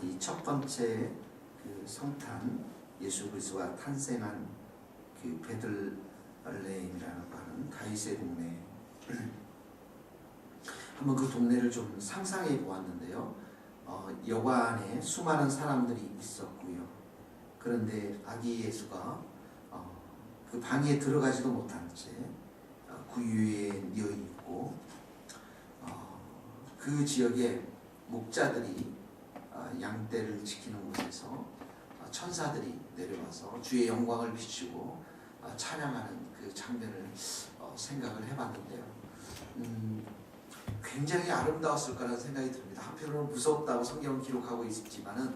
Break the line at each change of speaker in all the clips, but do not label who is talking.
이 첫 번째 그 성탄 예수 그리스도가 탄생한 그 베들레헴이라고 하는 다윗의 동네 한번 그 동네를 좀 상상해 보았는데요. 여관에 수많은 사람들이 있었고요. 그런데 아기 예수가 그 방에 들어가지도 못한 채 구유에 뉘어 있고 그 지역에 목자들이 양떼를 지키는 곳에서 천사들이 내려와서 주의 영광을 비추고 찬양하는 그 장면을 생각을 해봤는데요. 굉장히 아름다웠을 거라는 생각이 듭니다. 한편으로는 무섭다고 성경은 기록하고 있지만은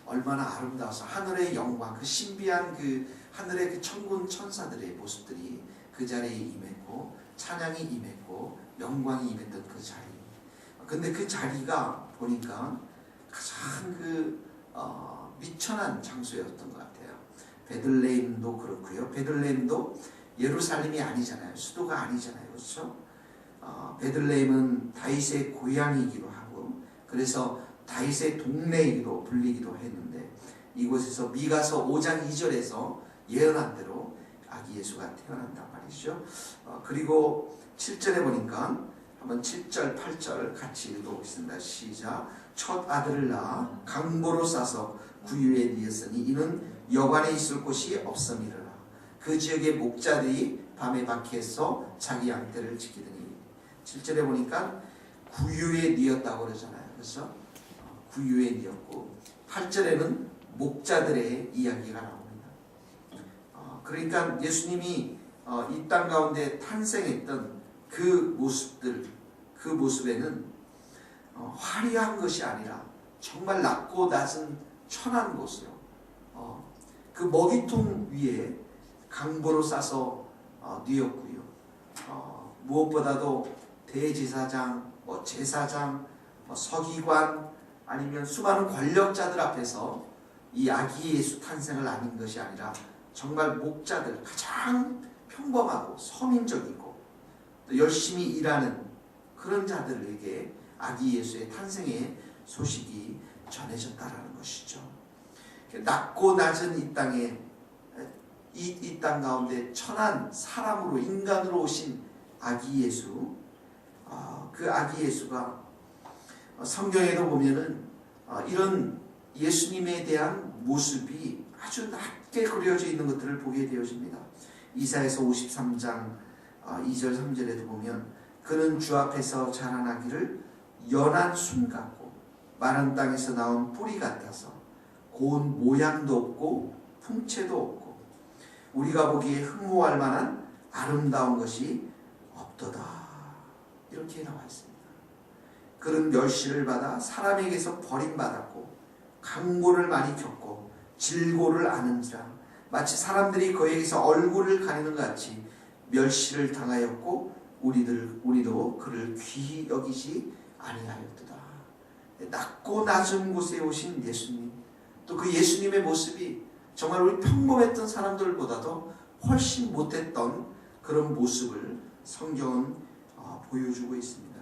얼마나 아름다워서 하늘의 영광, 그 신비한 그 하늘의 그 천군 천사들의 모습들이 그 자리에 임했고 찬양이 임했고 영광이 임했던 그 자리. 근데 그 자리가 보니까 가장 그 미천한 장소였던 것 같아요. 베들레헴도 그렇고요. 베들레헴도 예루살렘이 아니잖아요. 수도가 아니잖아요. 그렇죠? 베들레헴은 다윗의 고향이기도 하고 그래서 다윗의 동네이기도 불리기도 했는데 이곳에서 미가서 5장 2절에서 예언한 대로 아기 예수가 태어난단 말이죠. 그리고 7절에 보니까 한번 7절 8절 같이 읽어보겠습니다. 시작. 첫 아들을 낳아 강보로 싸서 구유에 뉘었으니 이는 여관에 있을 곳이 없음이라. 그 지역의 목자들이 밤에 밖에서 자기 양떼를 지키더니 7절에 보니까 구유에 뉘었다고 그러잖아요. 그래서 구유에 뉘었고 8절에는 목자들의 이야기가 나옵니다. 그러니까 예수님이 이 땅 가운데 탄생했던 그 모습들, 그 모습에는 화려한 것이 아니라 정말 낮고 낮은 천한 곳으로 그 먹이통 위에 강보로 싸서 뉘었고요. 무엇보다도 대제사장, 제사장, 서기관 아니면 수많은 권력자들 앞에서 이 아기 예수 탄생을 아닌 것이 아니라 정말 목자들, 가장 평범하고 서민적이고 또 열심히 일하는 그런 자들에게 아기 예수의 탄생의 소식이 전해졌다라는 것이죠. 낮고 낮은 이 땅에 이 땅 가운데 천한 사람으로 인간으로 오신 아기 예수, 그 아기 예수가 성경에도 보면은 이런 예수님에 대한 모습이 아주 낮게 그려져 있는 것들을 보게 되어집니다. 이사야서 53장 2절 3절에도 보면 그는 주 앞에서 자라나기를 연한 순 같고 마른 땅에서 나온 뿌리 같아서 고운 모양도 없고 풍채도 없고 우리가 보기에 흠모할 만한 아름다운 것이 없도다. 이렇게 나와 있습니다. 그는 멸시를 받아 사람에게서 버림받았고 강고를 많이 겪고 질고를 아는지라 마치 사람들이 그에게서 얼굴을 가리는 것 같이 멸시를 당하였고 우리도 그를 귀히 여기지 아니하였도다. 낮고 낮은 곳에 오신 예수님, 또 그 예수님의 모습이 정말 우리 평범했던 사람들보다도 훨씬 못했던 그런 모습을 성경은 보여주고 있습니다.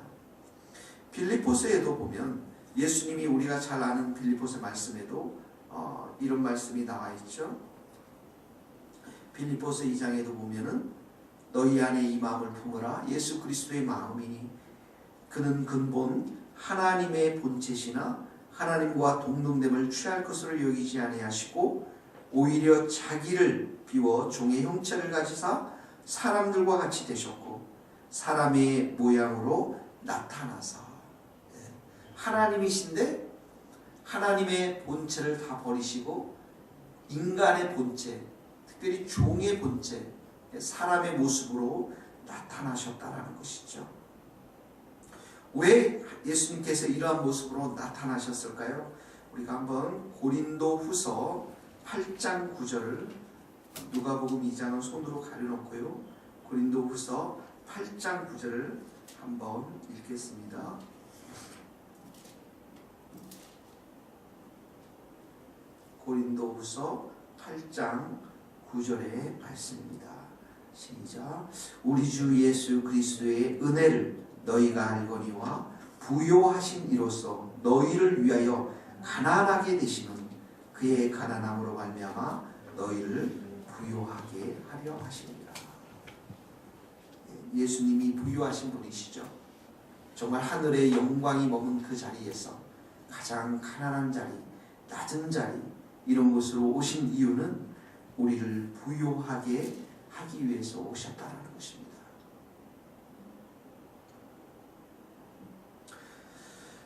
빌립보서에도 보면 예수님이 우리가 잘 아는 빌립보서 말씀에도 이런 말씀이 나와 있죠. 빌립보서 2장에도 보면은 너희 안에 이 마음을 품으라. 예수 그리스도의 마음이니 그는 근본 하나님의 본체시나 하나님과 동등됨을 취할 것으로 여기지 아니하시고 오히려 자기를 비워 종의 형체를 가지사 사람들과 같이 되셨고 사람의 모양으로 나타나사. 하나님이신데 하나님의 본체를 다 버리시고 인간의 본체, 특별히 종의 본체, 사람의 모습으로 나타나셨다라는 것이죠. 왜 예수님께서 이러한 모습으로 나타나셨을까요? 우리가 한번 고린도후서 8장 9절을 누가복음 2장은 손으로 가려놓고요. 고린도후서 8장 9절을 한번 읽겠습니다. 고린도후서 8장 9절의 말씀입니다. 시작. 우리 주 예수 그리스도의 은혜를 너희가 알거니와 부요하신 이로써 너희를 위하여 가난하게 되시는 그의 가난함으로 말미암아 너희를 부유하게 하려 하시니라. 예수님이 부유하신 분이시죠. 정말 하늘의 영광이 머문 그 자리에서 가장 가난한 자리, 낮은 자리 이런 곳으로 오신 이유는 우리를 부유하게 하기 위해서 오셨다는 것입니다.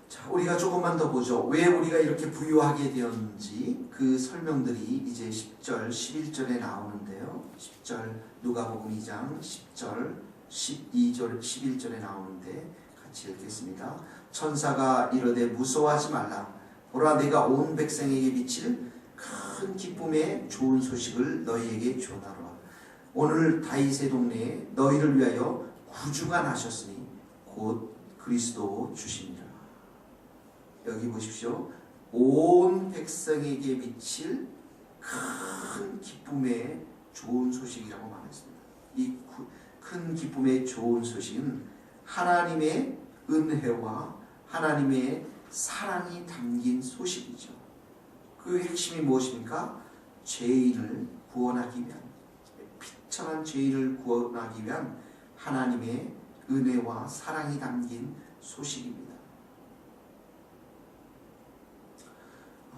자, 우리가 조금만 더 보죠. 왜 우리가 이렇게 부유하게 되었는지 그 설명들이 이제 10절, 11절에 나오는데요. 10절 누가복음 2장 10절, 12절, 11절에 나오는데 같이 읽겠습니다. 천사가 이르되 무서워하지 말라. 보라 내가 온 백성에게 미칠 큰 기쁨의 좋은 소식을 너희에게 전하노라. 오늘 다윗의 동네에 너희를 위하여 구주가 나셨으니 곧 그리스도 주시니라. 여기 보십시오. 온 백성에게 미칠 큰 기쁨의 좋은 소식이라고 말했습니다. 이 큰 기쁨의 좋은 소식은 하나님의 은혜와 하나님의 사랑이 담긴 소식이죠. 그 핵심이 무엇입니까? 죄인을 구원하기 위한, 비천한 죄인을 구원하기 위한 하나님의 은혜와 사랑이 담긴 소식입니다.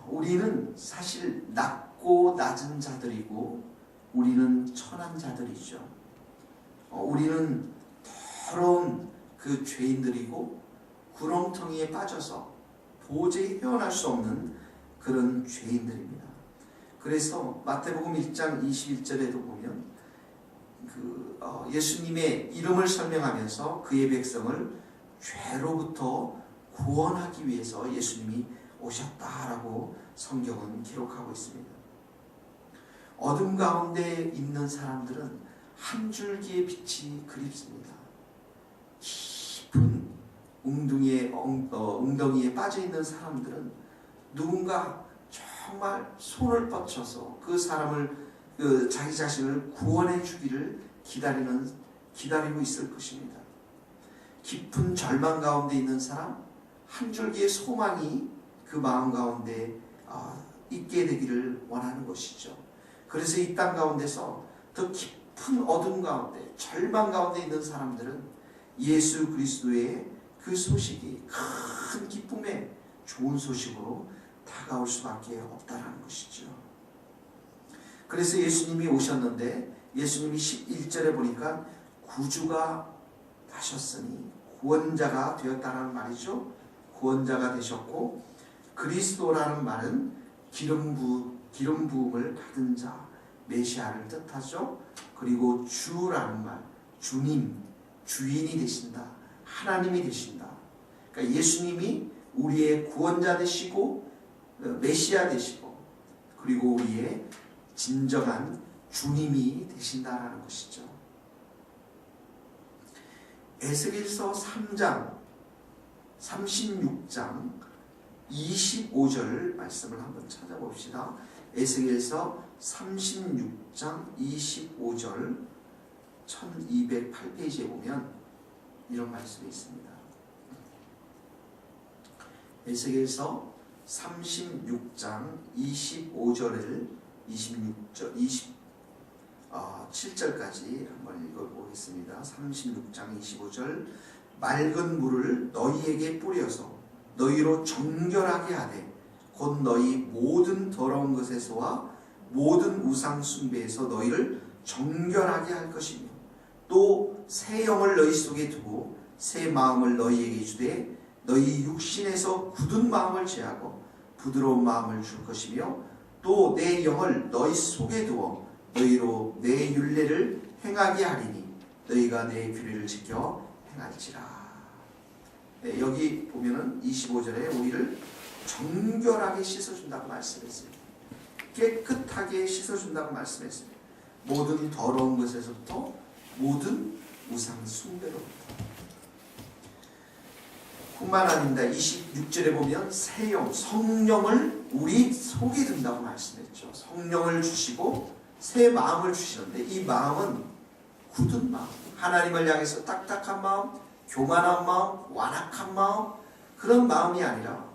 우리는 사실 낮고 낮은 자들이고 우리는 천한 자들이죠. 우리는 더러운 그 죄인들이고 구렁텅이에 빠져서 도저히 헤어날 수 없는 그런 죄인들입니다. 그래서 마태복음 1장 21절에도 보면 예수님의 이름을 설명하면서 그의 백성을 죄로부터 구원하기 위해서 예수님이 오셨다라고 성경은 기록하고 있습니다. 어둠 가운데 있는 사람들은 한 줄기의 빛이 그립습니다. 깊은 웅덩이에 빠져있는 사람들은 누군가 정말 손을 뻗쳐서 그 사람을 자기 자신을 구원해 주기를 기다리고 있을 것입니다. 깊은 절망 가운데 있는 사람, 한 줄기의 소망이 그 마음 가운데 있게 되기를 원하는 것이죠. 그래서 이 땅 가운데서 더 깊은 어둠 가운데, 절망 가운데 있는 사람들은 예수 그리스도의 그 소식이 큰 기쁨의 좋은 소식으로 다가올 수밖에 없다는 것이죠. 그래서 예수님이 오셨는데 예수님이 11절에 보니까 구주가 나셨으니 구원자가 되었다는 말이죠. 구원자가 되셨고 그리스도라는 말은 기름 부음을 받은 자, 메시아를 뜻하죠. 그리고 주라는 말, 주님, 주인이 되신다. 하나님이 되신다. 그러니까 예수님이 우리의 구원자 되시고 메시아 되시고 그리고 우리의 진정한 주님이 되신다라는 것이죠. 에스겔서 3장 36장 25절 말씀을 한번 찾아봅시다. 에스겔서 36장 25절 1208페이지에 보면 이런 말씀이 있습니다. 에스겔서 36장 25절을 27절까지 한번 읽어보겠습니다. 36장 25절 맑은 물을 너희에게 뿌려서 너희로 정결하게 하되 곧 너희 모든 더러운 것에서와 모든 우상 숭배에서 너희를 정결하게 할 것이며 또 새 영을 너희 속에 두고 새 마음을 너희에게 주되 너희 육신에서 굳은 마음을 제하고 부드러운 마음을 줄 것이며 또 내 영을 너희 속에 두어 너희로 내 율례를 행하게 하리니 너희가 내 규례를 지켜 행할지라. 네, 여기 보면은 25절에 우리를 정결하게 씻어준다고 말씀했습니다. 깨끗하게 씻어준다고 말씀했습니다. 모든 더러운 것에서부터 모든 우상 숭배로부터. 뿐만 아닙니다. 26절에 보면 새 영, 성령을 우리 속에 둔다고 말씀했죠. 성령을 주시고 새 마음을 주시는데 이 마음은 굳은 마음, 하나님을 향해서 딱딱한 마음, 교만한 마음, 완악한 마음 그런 마음이 아니라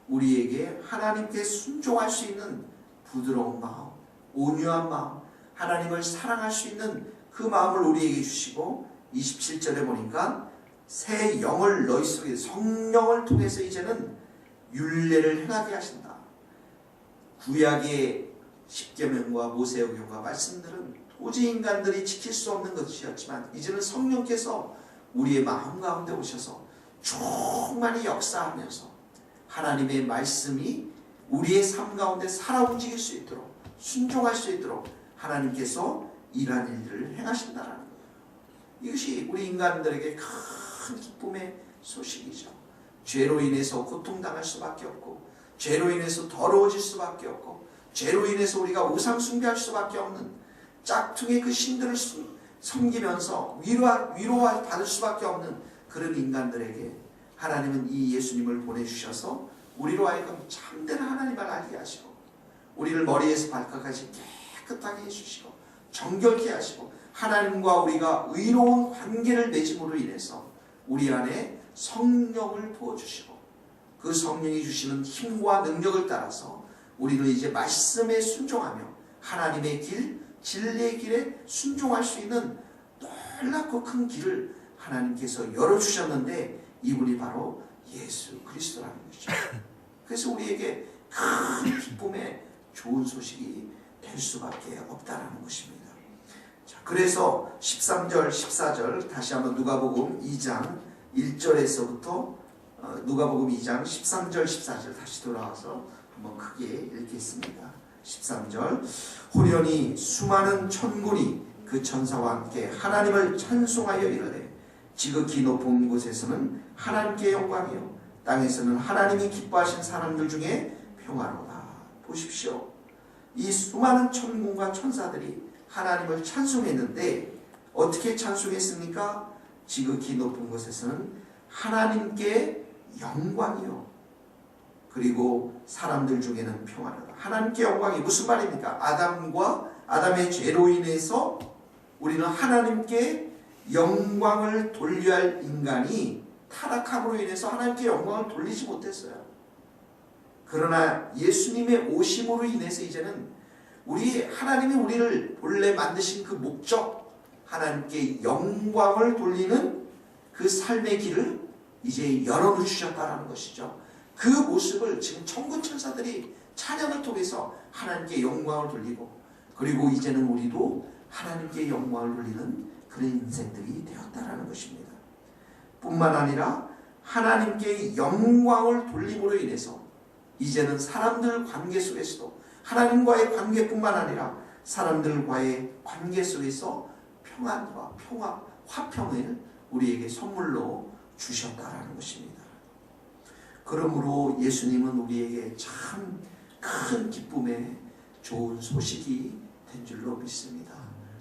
우리에게 하나님께 순종할 수 있는 부드러운 마음, 온유한 마음, 하나님을 사랑할 수 있는 그 마음을 우리에게 주시고 27절에 보니까 새 영을 너희 속에 성령을 통해서 이제는 율례를 행하게 하신다. 구약의 십계명과 모세오경과 말씀들은 도저히 인간들이 지킬 수 없는 것이었지만 이제는 성령께서 우리의 마음 가운데 오셔서 충만히 역사하면서 하나님의 말씀이 우리의 삶 가운데 살아 움직일 수 있도록 순종할 수 있도록 하나님께서 이러한 일들을 행하신다라는 거예요. 이것이 우리 인간들에게 큰 기쁨의 소식이죠. 죄로 인해서 고통당할 수밖에 없고 죄로 인해서 더러워질 수밖에 없고 죄로 인해서 우리가 우상 숭배할 수밖에 없는 짝퉁의 그 신들을 섬기면서 위로와 받을 수밖에 없는 그런 인간들에게 하나님은 이 예수님을 보내주셔서 우리로 하여금 참된 하나님을 알게 하시고 우리를 머리에서 발끝까지 깨끗하게 해주시고 정결케 하시고 하나님과 우리가 의로운 관계를 맺음으로 인해서 우리 안에 성령을 부어주시고 그 성령이 주시는 힘과 능력을 따라서 우리는 이제 말씀에 순종하며 하나님의 길, 진리의 길에 순종할 수 있는 놀랍고 큰 길을 하나님께서 열어주셨는데 이분이 바로 예수 그리스도라는 것이죠. 그래서 우리에게 큰 기쁨의 좋은 소식이 될 수밖에 없다라는 것입니다. 자, 그래서 13절, 14절 다시 한번 누가복음 2장 1절에서부터 누가복음 2장 13절, 14절 다시 돌아와서 한번 크게 읽겠습니다. 13절 호련히 수많은 천군이 그 천사와 함께 하나님을 찬송하여 이르되 지극히 높은 곳에서는 하나님께 영광이요 땅에서는 하나님이 기뻐하신 사람들 중에 평화로다. 보십시오. 이 수많은 천군과 천사들이 하나님을 찬송했는데 어떻게 찬송했습니까? 지극히 높은 곳에서는 하나님께 영광이요 그리고 사람들 중에는 평화로다. 하나님께 영광이 무슨 말입니까? 아담의 죄로 인해서 우리는 하나님께 영광을 돌려야 할 인간이 타락함으로 인해서 하나님께 영광을 돌리지 못했어요. 그러나 예수님의 오심으로 인해서 이제는 하나님이 우리를 본래 만드신 그 목적, 하나님께 영광을 돌리는 그 삶의 길을 이제 열어주셨다는 것이죠. 그 모습을 지금 천군 천사들이 찬양을 통해서 하나님께 영광을 돌리고 그리고 이제는 우리도 하나님께 영광을 돌리는 그런 인생들이 되었다라는 것입니다. 뿐만 아니라 하나님께 영광을 돌림으로 인해서 이제는 사람들 관계 속에서도 하나님과의 관계뿐만 아니라 사람들과의 관계 속에서 평안과 평화, 화평을 우리에게 선물로 주셨다라는 것입니다. 그러므로 예수님은 우리에게 참 큰 기쁨의 좋은 소식이 된 줄로 믿습니다.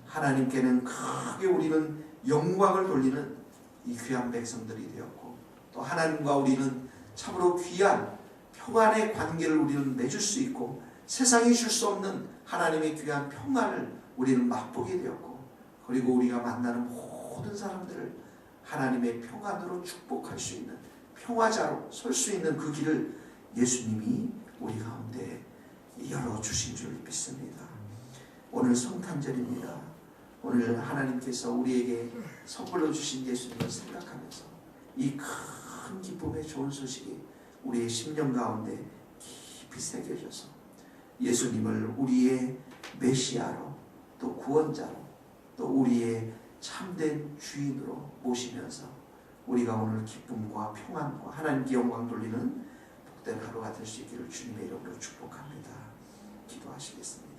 하나님께는 크게 우리는 영광을 돌리는 이 귀한 백성들이 되었고 또 하나님과 우리는 참으로 귀한 평안의 관계를 우리는 맺을 수 있고 세상이 줄 수 없는 하나님의 귀한 평안을 우리는 맛보게 되었고 그리고 우리가 만나는 모든 사람들을 하나님의 평안으로 축복할 수 있는 평화자로 설 수 있는 그 길을 예수님이 우리 가운데 열어주신 줄 믿습니다. 오늘 성탄절입니다. 오늘 하나님께서 우리에게 선물로 주신 예수님을 생각하면서 이 큰 기쁨의 좋은 소식이 우리의 심령 가운데 깊이 새겨져서 예수님을 우리의 메시아로 또 구원자로 또 우리의 참된 주인으로 모시면서 우리가 오늘 기쁨과 평안과 하나님께 영광 돌리는 복된 하루가 될 수 있기를 주님의 이름으로 축복합니다. 기도하시겠습니다.